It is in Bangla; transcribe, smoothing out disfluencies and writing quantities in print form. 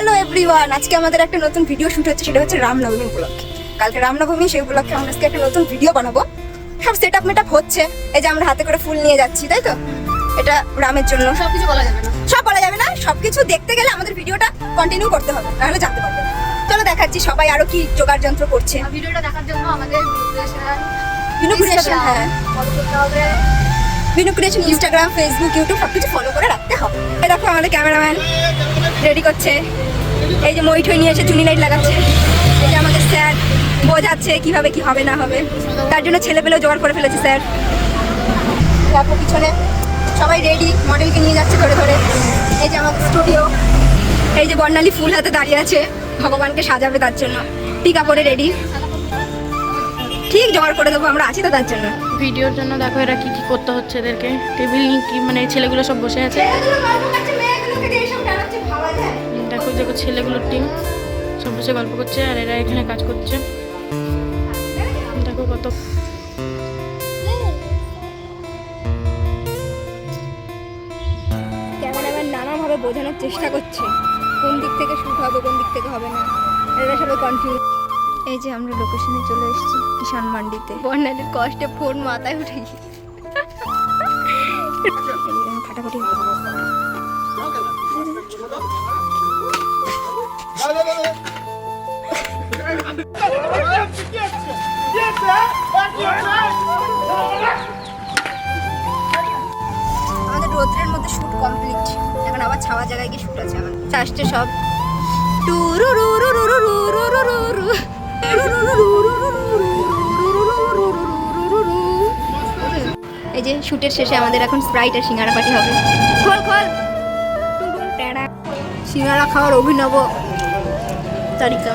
হ্যালো এভরিওয়ান, আজকে আমাদের একটা নতুন ভিডিও শুট হচ্ছে, সেটা হচ্ছে রামনবমী উপলক্ষে। কালকে রামনবমী, সেই উপলক্ষে আমরা আজকে একটা নতুন ভিডিও বানাবো। সব সেট আপ মেট আপ হচ্ছে, এই যে আমরা হাতে করে ফুল নিয়ে যাচ্ছি, তাই তো? এটা রামের জন্য। সবকিছু বলা যাবে না, সব বলা যাবে না, সবকিছু দেখতে গেলে আমাদের ভিডিওটা কন্টিনিউ করতে হবে, তাহলে জানতে পারবে। চলো দেখাচ্ছি সবাই আরো কি জোগাড় যন্ত্র করছে। আর ভিডিওটা দেখার জন্য আমাদের বিনু ক্রিয়েশন, হ্যাঁ ফলো করতে হবে। Binu creation Instagram, Facebook, YouTube সবকিছু ফলো করে রাখতে হবে। এই দেখো আমাদের ক্যামেরাম্যান রেডি করছে, এই যে মই ঠই নিয়ে এসে চুনি লাইট লাগাচ্ছে। এই যে আমাদের স্যার বোঝাচ্ছে কিভাবে কি হবে না হবে, তার জন্য ছেলেপেলেও জোগাড় করে ফেলেছে স্যার। দেখো পিছনে সবাই রেডি, মডেলকে নিয়ে যাচ্ছে ধরে ধরে। এই যে আমাদের স্টুডিও, এই যে বর্ণালী ফুল হাতে দাঁড়িয়ে আছে, ভগবানকে সাজাবে তার জন্য। টিকা পরে রেডি, ঠিক জোগাড় করে দেবো, আমরা আছি তো তার জন্য। ভিডিওর জন্য দেখো এরা কি কি করতে হচ্ছে এদেরকে। টেবিল কি মানে ছেলেগুলো সব বসে আছে, দেখো দেখো ছেলেগুলোর টিম সব বসে গল্প করছে আর এরা এখানে কাজ করছে। দেখো কত ক্যামেরাম্যান নানাভাবে বোঝানোর চেষ্টা করছে কোন দিক থেকে শুট হবে, কোন দিক থেকে হবে না, এরা সবাই কনফিউজ। এই যে আমরা লোকেশনে চলে এসেছি, কিষান মান্ডিতে। বর্ণালীর কষ্টে ফোন মাথায় উঠে গিয়ে ফাটাফাটি আমাদের রোদ্রের মধ্যে শুট কমপ্লিট, এখন আবার ছাওয়া জায়গায় গিয়ে শুট আছে। আমার আসছে সব এই যে শুটের শেষে আমাদের এখন স্প্রাইট আর সিঙ্গারা পার্টি হবে। খোল খোল, সিঙ্গারা খাওয়ার অভিনব তালিকা।